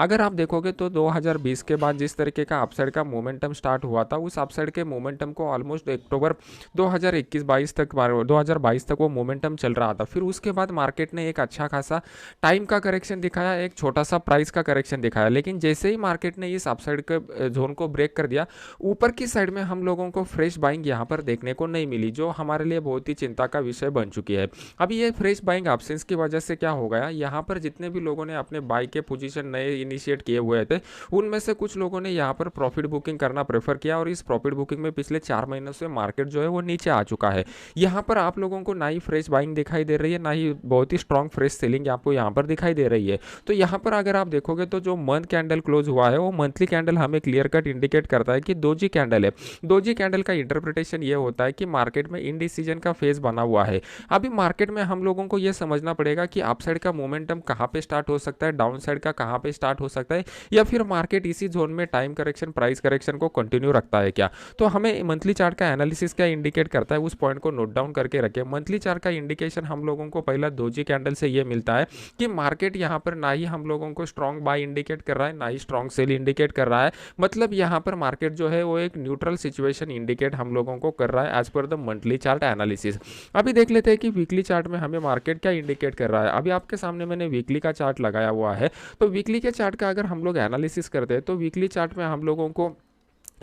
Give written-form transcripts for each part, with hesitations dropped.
अगर आप देखोगे तो 2020 के बाद जिस तरीके का अपसाइड का मोमेंटम स्टार्ट हुआ था, उस अपसाइड के मोमेंटम को ऑलमोस्ट अक्टूबर 2021-22 तक 2022 तक वो मोमेंटम चल रहा था। फिर उसके बाद मार्केट ने एक अच्छा खासा टाइम का करेक्शन दिखाया, एक छोटा सा प्राइस का करेक्शन दिखाया, लेकिन जैसे ही मार्केट ने इस अपसाइड के जोन को ब्रेक कर दिया, ऊपर की साइड में हम लोगों को फ्रेश बाइंग यहाँ पर देखने को नहीं मिली, जो हमारे लिए बहुत ही चिंता का विषय बन चुकी है। अब ये फ्रेश बाइंग एब्सेंस की वजह से क्या हो गया, यहाँ पर जितने भी लोगों ने अपने बाई के पोजीशन नए इनिशिएट किए हुए थे, उनमें से कुछ लोगों ने यहाँ पर प्रॉफिट बुकिंग करना प्रेफर किया, और इस प्रॉफिट बुकिंग में पिछले 4 महीनों से मार्केट जो है वो नीचे आ चुका है। यहाँ पर आप लोगों को ना ही फ्रेश बाइंग दिखाई दे रही है, ना ही बहुत ही स्ट्रॉन्ग फ्रेश सेलिंग आपको यहाँ पर दिखाई दे रही है। तो यहाँ पर अगर आप देखोगे तो जो मंथ कैंडल क्लोज हुआ है, वो मंथली कैंडल हमें क्लियर कट इंडिकेट करता है कि दोजी कैंडल है। दोजी कैंडल का इंटरप्रिटेशन ये होता है कि मार्केट में इनडिसीजन का फेज बना हुआ है। अभी मार्केट में हम लोगों को ये समझना पड़ेगा कि अपसाइड का मोमेंटम कहाँ पे स्टार्ट हो सकता है, डाउन साइड का कहाँ पे स्टार्ट हो सकता है, या फिर मार्केट इसी जोन में टाइम करेक्शन प्राइस करेक्शन को कंटिन्यू रखता है क्या। तो हमें मंथली चार्ट का एनालिसिस क्या इंडिकेट करता है, उस पॉइंट को नोट डाउन करके रखें। मंथली चार्ट का इंडिकेशन हम लोगों को पहला दोजी कैंडल से ये मिलता है कि मार्केट यहाँ पर ना ही हम लोगों को स्ट्रॉन्ग बाय इंडिकेट कर रहा है, ना ही स्ट्रॉन्ग सेल इंडिकेट कर रहा है। मतलब यहाँ पर मार्केट जो है वो एक न्यूट्रल सिचुएशन इंडिकेट हम लोगों को कर रहा है as per the monthly chart analysis. अभी देख लेते हैं कि वीकली चार्ट में हमें मार्केट क्या इंडिकेट कर रहा है। अभी आपके सामने मैंने वीकली का चार्ट लगाया हुआ है। तो वीकली के चार्ट का अगर हम लोग एनालिसिस करते हैं, तो वीकली चार्ट में हम लोगों को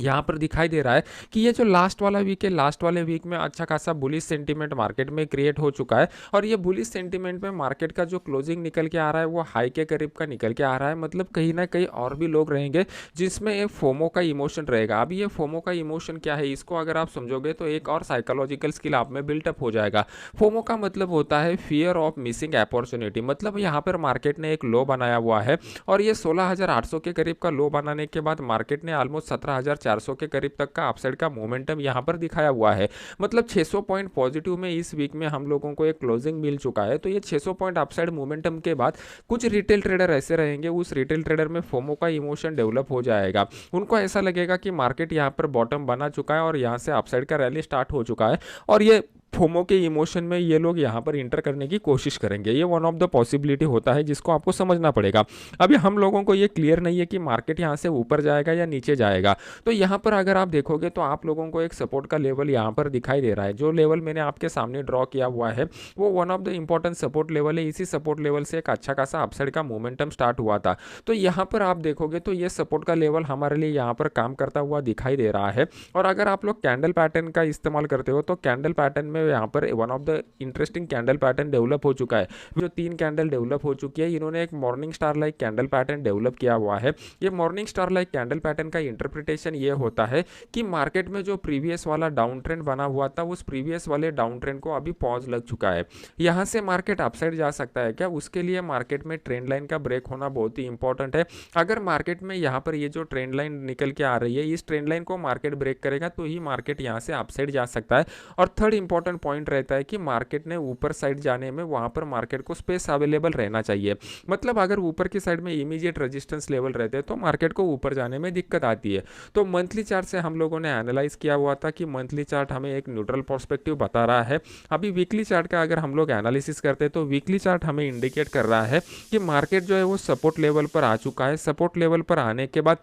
यहाँ पर दिखाई दे रहा है कि ये जो लास्ट वाला वीक है, लास्ट वाले वीक में अच्छा खासा बुलिश सेंटीमेंट मार्केट में क्रिएट हो चुका है, और ये बुलिश सेंटीमेंट में मार्केट का जो क्लोजिंग निकल के आ रहा है वो हाई के करीब का निकल के आ रहा है। मतलब कहीं ना कहीं और भी लोग रहेंगे जिसमें एक फोमो का इमोशन रहेगा। अभी ये फोमो का इमोशन क्या है, इसको अगर आप समझोगे तो एक और साइकोलॉजिकल स्किल आप में बिल्टअप हो जाएगा। फोमो का मतलब होता है फियर ऑफ मिसिंग अपॉर्चुनिटी। मतलब यहाँ पर मार्केट ने एक लो बनाया हुआ है, और ये 16,800 के करीब का लो बनाने के बाद मार्केट ने ऑलमोस्ट 17,400 के करीब तक का अपसाइड का मोमेंटम यहाँ पर दिखाया हुआ है। मतलब 600 पॉइंट पॉजिटिव में इस वीक में हम लोगों को एक क्लोजिंग मिल चुका है। तो ये 600 पॉइंट अपसाइड मोमेंटम के बाद कुछ रिटेल ट्रेडर ऐसे रहेंगे, उस रिटेल ट्रेडर में फोमो का इमोशन डेवलप हो जाएगा। उनको ऐसा लगेगा कि मार्केट यहाँ पर बॉटम बना चुका है और यहाँ से अपसाइड का रैली स्टार्ट हो चुका है, और ये फोमो के इमोशन में ये लोग यहाँ पर इंटर करने की कोशिश करेंगे। ये वन ऑफ द पॉसिबिलिटी होता है जिसको आपको समझना पड़ेगा। अभी हम लोगों को ये क्लियर नहीं है कि मार्केट यहाँ से ऊपर जाएगा या नीचे जाएगा। तो यहाँ पर अगर आप देखोगे तो आप लोगों को एक सपोर्ट का लेवल यहाँ पर दिखाई दे रहा है। जो लेवल मैंने आपके सामने ड्रॉ किया हुआ है वो one of the important support level है। इसी सपोर्ट लेवल से एक अच्छा खासा अपसाइड का मोमेंटम स्टार्ट हुआ था। तो यहाँ पर आप देखोगे तो ये सपोर्ट का लेवल हमारे लिए यहाँ पर काम करता हुआ दिखाई दे रहा है। और अगर आप लोग कैंडल पैटर्न का इस्तेमाल करते हो तो कैंडल पैटर्न में यहाँ पर one of the interesting candle pattern develop हो चुका है। जो 3 कैंडल डेवलप हो चुकी है, इन्होंने एक morning star like candle pattern develop किया हुआ है। ये morning star like candle pattern का इंटरप्रिटेशन ये होता है कि मार्केट में जो प्रीवियस वाला डाउन ट्रेंड बना हुआ था, उस प्रीवियस वाले डाउन ट्रेंड को अभी पॉज लग चुका है। यहाँ से मार्केट अपसाइड जा सकता है क्या, उसके लिए मार्केट में ट्रेंड लाइन का ब्रेक होना बहुत ही इंपॉर्टेंट है। अगर मार्केट में यहाँ पर ये जो ट्रेंड लाइन निकल के आ रही है, इस ट्रेंड लाइन को मार्केट ब्रेक करेगा तो ही मार्केट यहाँ से अपसाइड जा सकता है। और थर्ड इंपॉर्टेंट पॉइंट रहता है कि मार्केट ने ऊपर साइड जाने में वहां पर मार्केट को स्पेस अवेलेबल रहना चाहिए। मतलब अगर ऊपर की साइड में इमीडिएट रेजिस्टेंस लेवल रहते हैं तो मार्केट को ऊपर जाने में दिक्कत आती है। तो मंथली चार्ट से हम लोगों ने एनालाइज किया हुआ था कि मंथली चार्ट हमें एक न्यूट्रल पर्सपेक्टिव बता रहा है। अभी वीकली चार्ट का अगर हम लोग एनालिसिस करते हैं तो वीकली चार्ट हमें इंडिकेट कर रहा है कि मार्केट जो है वो सपोर्ट लेवल पर आ चुका है। सपोर्ट लेवल पर आने के बाद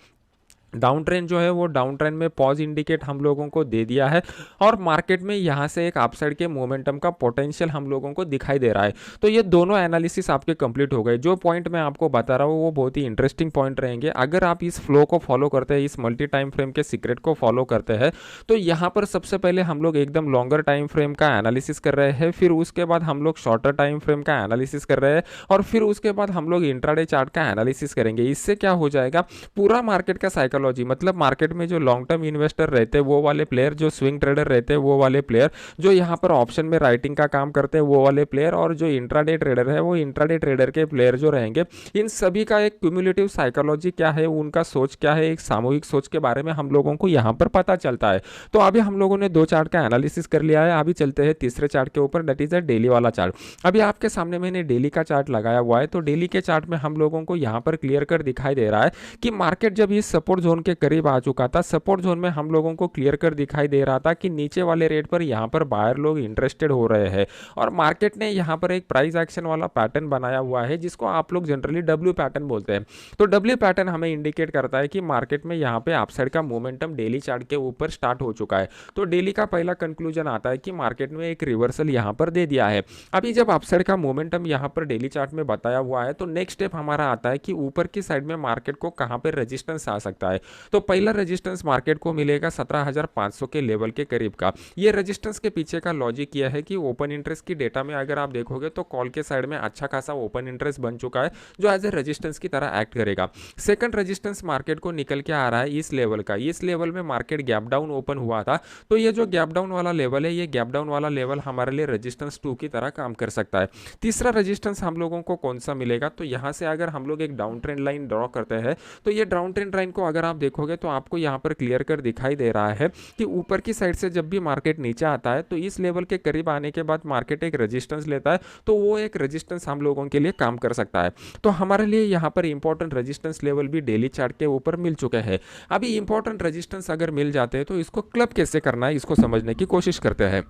डाउन ट्रेंड जो है वो डाउन ट्रेंड में पॉज इंडिकेट हम लोगों को दे दिया है, और मार्केट में यहाँ से एक अपसाइड के मोमेंटम का पोटेंशियल हम लोगों को दिखाई दे रहा है। तो ये दोनों एनालिसिस आपके कंप्लीट हो गए। जो पॉइंट मैं आपको बता रहा हूँ वो बहुत ही इंटरेस्टिंग पॉइंट रहेंगे। अगर आप इस फ्लो को फॉलो करते हैं, इस मल्टी टाइम फ्रेम के सीक्रेट को फॉलो करते हैं, तो यहाँ पर सबसे पहले हम लोग एकदम लॉन्गर टाइम फ्रेम का एनालिसिस कर रहे हैं, फिर उसके बाद हम लोग शॉर्टर टाइम फ्रेम का एनालिसिस कर रहे हैं, और फिर उसके बाद हम लोग इंट्राडे चार्ट का एनालिसिस करेंगे। इससे क्या हो जाएगा, पूरा मार्केट का साइकोलॉजी, मतलब मार्केट में जो लॉन्ग टर्म इन्वेस्टर रहते हैं वो वाले प्लेयर, जो स्विंग ट्रेडर रहते हैं वो वाले प्लेयर, जो यहाँ पर ऑप्शन में राइटिंग का काम करते हैं वो वाले प्लेयर, और जो इंट्राडे ट्रेडर है वो इंट्राडे ट्रेडर के प्लेयर जो रहेंगे, इन सभी का एक क्यूमुलेटिव साइकोलॉजी क्या है, उनका सोच क्या है, एक सामूहिक सोच के बारे में हम लोगों को यहाँ पर पता चलता है। तो अभी हम लोगों ने 2 चार्ट का एनालिसिस कर लिया है। अभी चलते हैं तीसरे चार्ट के ऊपर, दैट इज अ डेली वाला चार्ट। अभी आपके सामने मैंने डेली का चार्ट लगाया हुआ है। तो डेली के चार्ट में हम लोगों को यहाँ पर क्लियर कर दिखाई दे रहा है कि मार्केट जब इस सपोर्ट जोन जोन के करीब आ चुका था। सपोर्ट जोन में हम लोगों को क्लियर कर दिखाई दे रहा था कि नीचे वाले रेट पर यहाँ पर बायर लोग इंटरेस्टेड हो रहे हैं और मार्केट ने यहाँ पर एक प्राइस एक्शन वाला पैटर्न बनाया हुआ है जिसको आप लोग जनरली डब्ल्यू पैटर्न बोलते हैं। तो डब्ल्यू पैटर्न हमें इंडिकेट करता है कि मार्केट में यहाँ पे अपसाइड का मोमेंटम डेली चार्ट के ऊपर स्टार्ट हो चुका है। तो डेली का पहला कंक्लूजन आता है कि मार्केट में एक रिवर्सल यहाँ पर दे दिया है। अभी जब अपसाइड का मोमेंटम यहाँ पर डेली चार्ट में बताया हुआ है तो नेक्स्ट स्टेप हमारा आता है कि ऊपर की साइड में मार्केट को कहाँ पर रेजिस्टेंस आ सकता है। तो पहला रेजिस्टेंस मार्केट को मिलेगा 17,500 के लेवल के करीब का। ये रेजिस्टेंस के पीछे का लॉजिक यह है कि ओपन इंटरेस्ट की डेटा में अगर आप देखोगे तो कॉल के साइड में अच्छा खासा ओपन इंटरेस्ट बन चुका है जो एज ए रेजिस्टेंस की तरह एक्ट करेगा। सेकंड रेजिस्टेंस मार्केट को निकल के आ रहा है इस लेवल का। इस लेवल में मार्केट गैप डाउन ओपन हुआ था, तो ये जो गैप डाउन वाला लेवल है, ये गैप डाउन वाला लेवल हमारे लिए रेजिस्टेंस 2 की तरह काम कर सकता है। तीसरा रेजिस्टेंस हम लोगों को कौन सा मिलेगा, तो यहाँ से अगर हम लोग एक डाउन ट्रेंड लाइन ड्रॉ करते हैं तो ये डाउन ट्रेंड लाइन को अगर आप देखोगे तो आपको यहाँ पर क्लियर कर दिखाई दे रहा है कि ऊपर की साइड से जब भी मार्केट नीचे आता है तो इस लेवल के करीब आने के बाद मार्केट एक रेजिस्टेंस लेता है, तो वो एक रेजिस्टेंस हम लोगों के लिए काम कर सकता है। तो हमारे लिए यहाँ पर इंपॉर्टेंट रेजिस्टेंस लेवल भी डेली चार्ट के ऊपर मिल चुके हैं। अभी इंपॉर्टेंट रेजिस्टेंस अगर मिल जाते हैं तो इसको क्लब कैसे करना है इसको समझने की कोशिश करते हैं।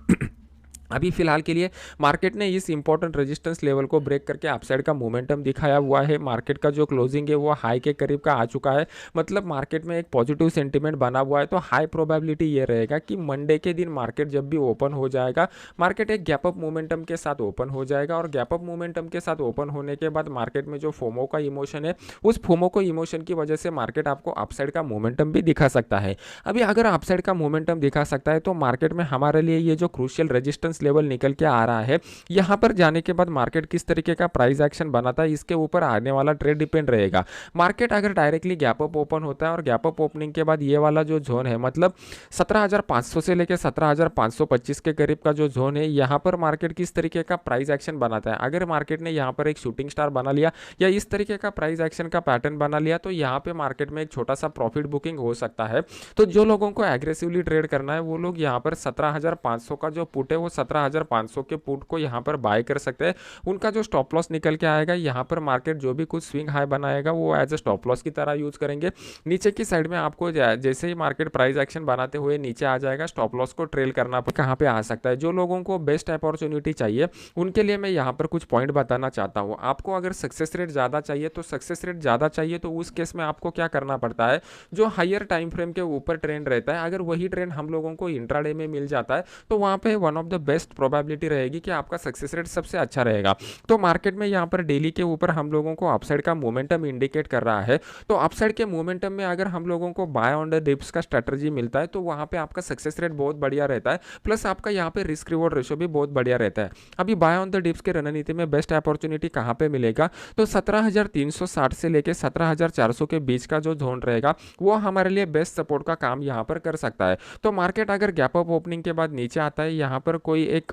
अभी फिलहाल के लिए मार्केट ने इस इंपॉर्टेंट रेजिस्टेंस लेवल को ब्रेक करके अपसाइड का मोमेंटम दिखाया हुआ है। मार्केट का जो क्लोजिंग है वो हाई के करीब का आ चुका है, मतलब मार्केट में एक पॉजिटिव सेंटीमेंट बना हुआ है। तो हाई प्रोबेबिलिटी ये रहेगा कि मंडे के दिन मार्केट जब भी ओपन हो जाएगा, मार्केट एक गैप अप मोमेंटम के साथ ओपन हो जाएगा और गैप अप मोमेंटम के साथ ओपन होने के बाद मार्केट में जो फोमो का इमोशन है, उस फोमो को इमोशन की वजह से मार्केट आपको अपसाइड का मोमेंटम भी दिखा सकता है। अभी अगर अपसाइड का मोमेंटम दिखा सकता है तो मार्केट में हमारे लिए ये जो क्रूशियल रेजिस्टेंस लेवल निकल के आ रहा है, यहाँ पर जाने के बाद मार्केट किस तरीके का प्राइस एक्शन बनाता है इसके ऊपर आने वाला ट्रेड डिपेंड रहेगा। मार्केट अगर डायरेक्टली गैप अप ओपन होता है और गैप अप ओपनिंग के बाद ये वाला जो जोन है, मतलब 17,500 से लेकर 17,525 के करीब का जो जोन है, यहाँ पर मार्केट किस तरीके का प्राइस एक्शन बनाता है। अगर मार्केट ने यहाँ पर एक शूटिंग स्टार बना लिया या इस तरीके का प्राइस एक्शन का पैटर्न बना लिया तो यहाँ पे मार्केट में एक छोटा सा प्रॉफिट बुकिंग हो सकता है। तो जो लोगों को एग्रेसिवली ट्रेड करना है वो लोग यहाँ पर 17,500 का जो पुट है वो 17,500 के पुट को यहाँ पर बाय कर सकते हैं। उनका जो स्टॉप लॉस निकल के आएगा, यहाँ पर मार्केट जो भी कुछ स्विंग हाई बनाएगा वो एज ए स्टॉप लॉस की तरह यूज करेंगे। नीचे की साइड में आपको जैसे ही मार्केट प्राइस एक्शन बनाते हुए नीचे आ जाएगा, स्टॉप लॉस को ट्रेल करना कहाँ पे आ सकता है। जो लोगों को बेस्ट अपॉर्चुनिटी चाहिए उनके लिए मैं यहाँ पर कुछ पॉइंट बताना चाहता हूँ। आपको अगर सक्सेस रेट ज़्यादा चाहिए तो उस केस में आपको क्या करना पड़ता है, जो हायर टाइम फ्रेम के ऊपर ट्रेंड रहता है, अगर वही ट्रेंड हम लोगों को इंट्राडे में मिल जाता है तो वहाँ पे one of the best probability रहेगी कि आपका सक्सेस रेट सबसे अच्छा रहेगा। तो मार्केट में यहाँ पर डेली के ऊपर हम लोगों को अपसाइड का मोमेंटम इंडिकेट कर रहा है। तो अपसाइड के मोमेंटम में अगर हम लोगों को बाय ऑन द डिप्स का स्ट्रेटजी मिलता है तो वहाँ पे आपका सक्सेस रेट बहुत बढ़िया रहता है, प्लस आपका यहाँ पे रिस्क रिवॉर्ड रेशो भी बहुत बढ़िया रहता है। अभी बाय ऑन द डिप्स के रणनीति में बेस्ट अपॉर्चुनिटी कहाँ पे मिलेगा, तो 17,360 से लेकर 17,400 के बीच का जो जोन रहेगा वो हमारे लिए बेस्ट सपोर्ट का काम यहाँ पर कर सकता है। तो मार्केट अगर गैप अप ओपनिंग के बाद नीचे आता है, यहाँ पर कोई एक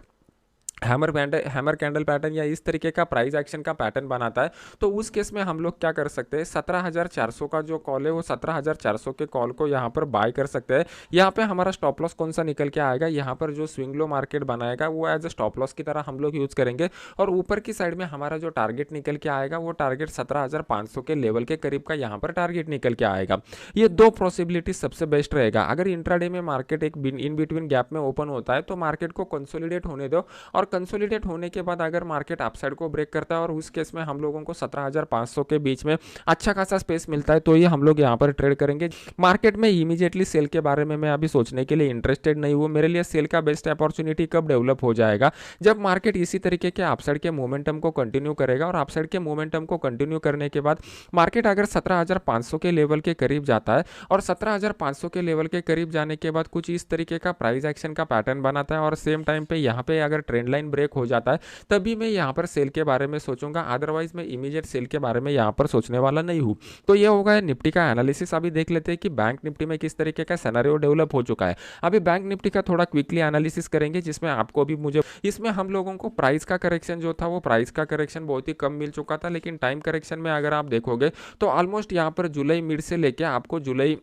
हैमर कैंडल पैटर्न या इस तरीके का प्राइस एक्शन का पैटर्न बनाता है, तो उस केस में हम लोग क्या कर सकते हैं, 17,400 का जो कॉल है वो 17,400 के कॉल को यहाँ पर बाय कर सकते हैं। यहाँ पे हमारा स्टॉप लॉस कौन सा निकल के आएगा, यहाँ पर जो स्विंग लो मार्केट बनाएगा वो एज ए स्टॉप लॉस की तरह हम लोग यूज करेंगे और ऊपर की साइड में हमारा जो टारगेट निकल के आएगा वो टारगेट 17,500 के लेवल के करीब का यहाँ पर टारगेट निकल के आएगा। ये दो पॉसिबिलिटी सबसे बेस्ट रहेगा। अगर इंट्राडे में मार्केट एक इन बिटवीन गैप में ओपन होता है तो मार्केट को कंसोलिडेट होने दो और कंसोलिडेट होने के बाद अगर मार्केट अपसाइड को ब्रेक करता है और उस केस में हम लोगों को 17,500 के बीच में अच्छा खासा स्पेस मिलता है तो ये हम लोग यहाँ पर ट्रेड करेंगे। मार्केट में इमीडिएटली सेल के बारे में मैं अभी सोचने के लिए इंटरेस्टेड नहीं हूँ। मेरे लिए सेल का बेस्ट अपॉर्चुनिटी कब डेवलप हो जाएगा, जब मार्केट इसी तरीके के अपसाइड के मोमेंटम को कंटिन्यू करेगा और अपसाइड के मोमेंटम को कंटिन्यू करने के बाद मार्केट अगर 17,500 के लेवल के करीब जाता है और 17,500 के लेवल के करीब जाने के बाद कुछ इस तरीके का प्राइस एक्शन का पैटर्न बनाता है और सेम टाइम पे यहाँ पे अगर ट्रेंड लाइन ब्रेक हो जाता है तभी मैं यहाँ पर सेल के बारे में सोचूंगा, अदरवाइज मैं इमीडिएट सेल के बारे में यहाँ पर सोचने वाला नहीं हूँ। तो ये होगा निफ्टी का एनालिसिस। अभी देख लेते हैं कि बैंक निफ्टी में किस तरीके का सिनेरियो डेवलप हो चुका है। अभी बैंक निफ्टी का थोड़ा क्विकली एनालिसिस करेंगे जिसमें आपको भी मुझे इसमें हम लोगों को प्राइस का करेक्शन जो था वो प्राइस का करेक्शन बहुत ही कम मिल चुका था, लेकिन टाइम करेक्शन में अगर आप देखोगे तो ऑलमोस्ट यहाँ पर जुलाई मिड से लेके आपको जुलाई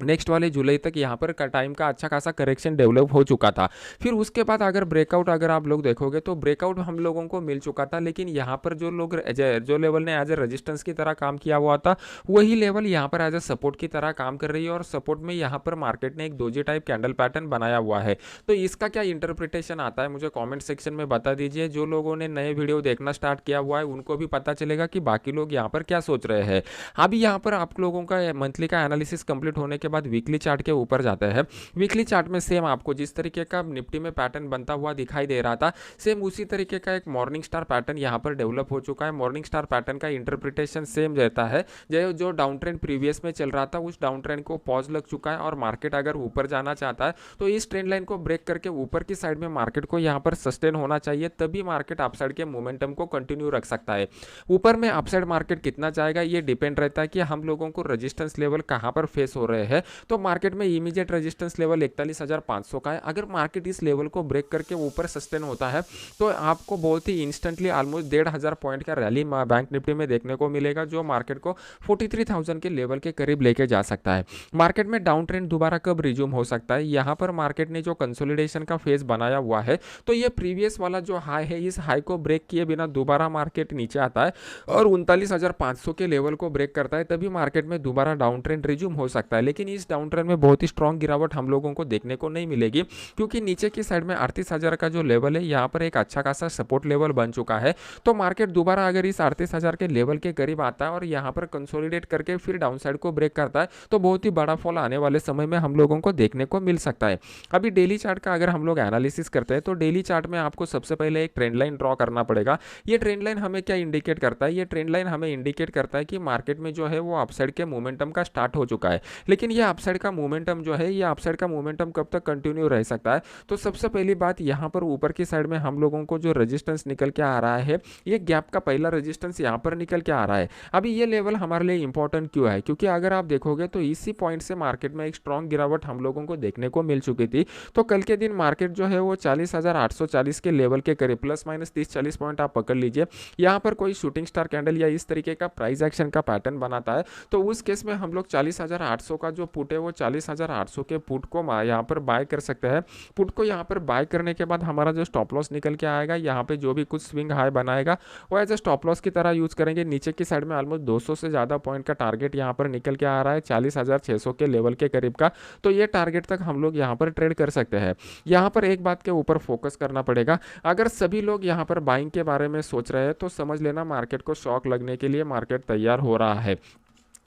नेक्स्ट वाले जुलाई तक यहाँ पर का टाइम का अच्छा खासा करेक्शन डेवलप हो चुका था। फिर उसके बाद अगर ब्रेकआउट अगर आप लोग देखोगे तो ब्रेकआउट हम लोगों को मिल चुका था, लेकिन यहाँ पर जो लोग जो लेवल ने एज ए रेजिस्टेंस की तरह काम किया हुआ था, वही लेवल यहाँ पर एज ए सपोर्ट की तरह काम कर रही है। और सपोर्ट में यहाँ पर मार्केट ने एक डोजी टाइप कैंडल पैटर्न बनाया हुआ है। तो इसका क्या इंटरप्रिटेशन आता है मुझे कॉमेंट सेक्शन में बता दीजिए। जो लोगों ने नए वीडियो देखना स्टार्ट किया हुआ है उनको भी पता चलेगा कि बाकी लोग यहाँ पर क्या सोच रहे हैं। अभी यहाँ पर आप लोगों का मंथली का एनालिसिस कंप्लीट होने के बाद वीकली चार्ट के ऊपर जाते हैं। वीकली चार्ट में सेम आपको जिस तरीके का निफ्टी में पैटर्न बनता हुआ दिखाई दे रहा था, सेम उसी तरीके का एक मॉर्निंग स्टार पैटर्न यहाँ पर डेवलप हो चुका है। मॉर्निंग स्टार पैटर्न का इंटरप्रिटेशन सेम रहता है। जो डाउन ट्रेंड प्रीवियस में चल रहा था उस डाउन ट्रेंड को पॉज लग चुका है और मार्केट अगर ऊपर जाना चाहता है तो इस ट्रेंड लाइन को ब्रेक करके ऊपर की साइड में मार्केट को यहाँ पर सस्टेन होना चाहिए, तभी मार्केट अपसाइड के मोमेंटम को कंटिन्यू रख सकता है। ऊपर में अपसाइड मार्केट कितना जाएगा ये डिपेंड रहता है कि हम लोगों को रेजिस्टेंस लेवल कहाँ पर फेस हो रहे हैं। तो मार्केट में इमीडिएट रेजिस्टेंस लेवल 41,500 का है। अगर मार्केट इस लेवल को ब्रेक करके ऊपर सस्टेन होता है तो आपको बहुत ही इंस्टेंटली ऑलमोस्ट 1,500 पॉइंट का रैली बैंक निफ्टी में देखने को मिलेगा, जो मार्केट को 43,000 के लेवल के करीब लेके जा सकता है। मार्केट में डाउन ट्रेंड दोबारा कब रिज्यूम हो सकता है, यहाँ पर मार्केट ने जो कंसोलिडेशन का फेज बनाया हुआ है, तो ये प्रीवियस वाला जो हाई है इस हाई को ब्रेक किए बिना दोबारा मार्केट नीचे आता है और 39,500 के लेवल को ब्रेक करता है, तभी मार्केट में दोबारा डाउन ट्रेंड रिज्यूम हो सकता है। लेकिन इस डाउन ट्रेंड में बहुत ही स्ट्रॉन्ग गिरावट हम लोगों को देखने को नहीं मिलेगी, क्योंकि नीचे की साइड में 38,000 का जो लेवल है यहाँ पर एक अच्छा खासा सपोर्ट लेवल बन चुका है। तो मार्केट दोबारा अगर इस 38,000 के लेवल के करीब आता है और यहाँ पर कंसोलिडेट करके फिर डाउन साइड को ब्रेक करता है तो बहुत ही बड़ा फॉल आने वाले समय में हम लोगों को देखने को मिल सकता है। अभी डेली चार्ट का अगर हम लोग एनालिसिस करते हैं तो डेली चार्ट में आपको सबसे पहले एक ट्रेंड लाइन ड्रॉ करना पड़ेगा। ये ट्रेंड लाइन हमें क्या इंडिकेट करता है, ये ट्रेंड लाइन हमें इंडिकेट करता है कि मार्केट में जो है वो अपसाइड के मोमेंटम का स्टार्ट हो चुका है। लेकिन ये अपसाइड का मोमेंटम जो है, ये अपसाइड का मोमेंटम कब तक कंटिन्यू रह सकता है। तो सबसे पहली बात यहाँ पर ऊपर की साइड में हम लोगों को जो रेजिस्टेंस निकल के आ रहा है, ये गैप का पहला रेजिस्टेंस यहाँ पर निकल के आ रहा है। अभी ये लेवल हमारे लिए इंपॉर्टेंट क्यों है, क्योंकि अगर आप देखोगे तो इसी पॉइंट से मार्केट में एक स्ट्रॉन्ग गिरावट हम लोगों को देखने को मिल चुकी थी। तो कल के दिन मार्केट जो है वो 40,840 के लेवल के करीब प्लस माइनस 30-40 पॉइंट आप पकड़ लीजिए। यहाँ पर कोई शूटिंग स्टार कैंडल या इस तरीके का प्राइस एक्शन का पैटर्न बनाता है तो उस केस में हम लोग 40,800 का जो पुट है वो 40,800 के पुट को यहाँ पर बाय कर सकते हैं। पुट को यहाँ पर बाय करने के बाद हमारा जो स्टॉप लॉस निकल के आएगा, यहाँ पे जो भी कुछ स्विंग हाई बनाएगा वो एज ए स्टॉप लॉस की तरह यूज करेंगे। नीचे की साइड में ऑलमोस्ट 200 से ज़्यादा पॉइंट का टारगेट यहाँ पर निकल के आ रहा है 40,600 के लेवल के करीब का। तो ये टारगेट तक हम लोग यहाँ पर ट्रेड कर सकते हैं। यहाँ पर एक बात के ऊपर फोकस करना पड़ेगा, अगर सभी लोग यहाँ पर बाइंग के बारे में सोच रहे हैं तो समझ लेना मार्केट को शॉक लगने के लिए मार्केट तैयार हो रहा है।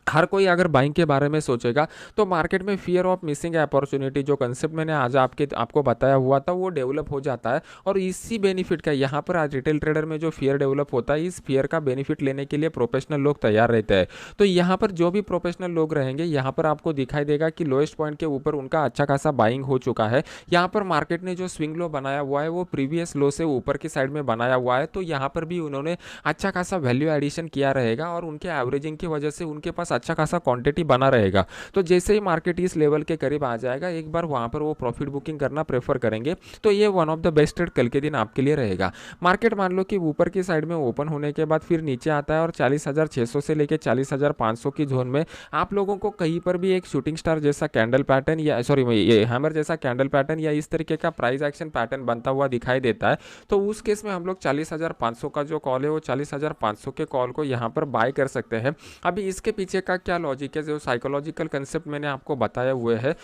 हर कोई अगर बाइंग के बारे में सोचेगा तो मार्केट में फियर ऑफ मिसिंग अपॉर्चुनिटी जो कंसेप्ट मैंने आज आपको बताया हुआ था वो डेवलप हो जाता है। और इसी बेनिफिट का यहाँ पर आज रिटेल ट्रेडर में जो फियर डेवलप होता है, इस फियर का बेनिफिट लेने के लिए प्रोफेशनल लोग तैयार रहते हैं। तो यहाँ पर जो भी प्रोफेशनल लोग रहेंगे, यहाँ पर आपको दिखाई देगा कि लोएस्ट पॉइंट के ऊपर उनका अच्छा खासा बाइंग हो चुका है। यहाँ पर मार्केट ने जो स्विंग लो बनाया हुआ है वो प्रीवियस लो से ऊपर की साइड में बनाया हुआ है, तो यहाँ पर भी उन्होंने अच्छा खासा वैल्यू एडिशन किया रहेगा और उनके एवरेजिंग की वजह से उनके पास अच्छा खासा क्वांटिटी बना रहेगा। तो जैसे ही मार्केट इस लेवल के करीब आ जाएगा, एक बार वहां पर वो प्रॉफिट बुकिंग करना प्रेफर करेंगे। तो ये one of the best trade कल के दिन आपके लिए रहेगा। मार्केट मान लो कि ऊपर की साइड में ओपन होने के बाद फिर नीचे आता है और 40,600 से लेकर 40,500 की जोन में आप लोगों को कहीं पर भी एक शूटिंग स्टार जैसा कैंडल पैटर्न या ये हैमर जैसा कैंडल पैटर्न या इस तरीके का प्राइस एक्शन पैटर्न बनता हुआ दिखाई देता है, तो उस केस में हम लोग 40,500 का जो कॉल है वो 40,500 के कॉल को यहाँ पर बाय कर सकते हैं। अभी इसके पीछे का क्या लॉजिक है, जो साइकोलॉजिकल कंसेप्ट मैंने आपको बताया हुए है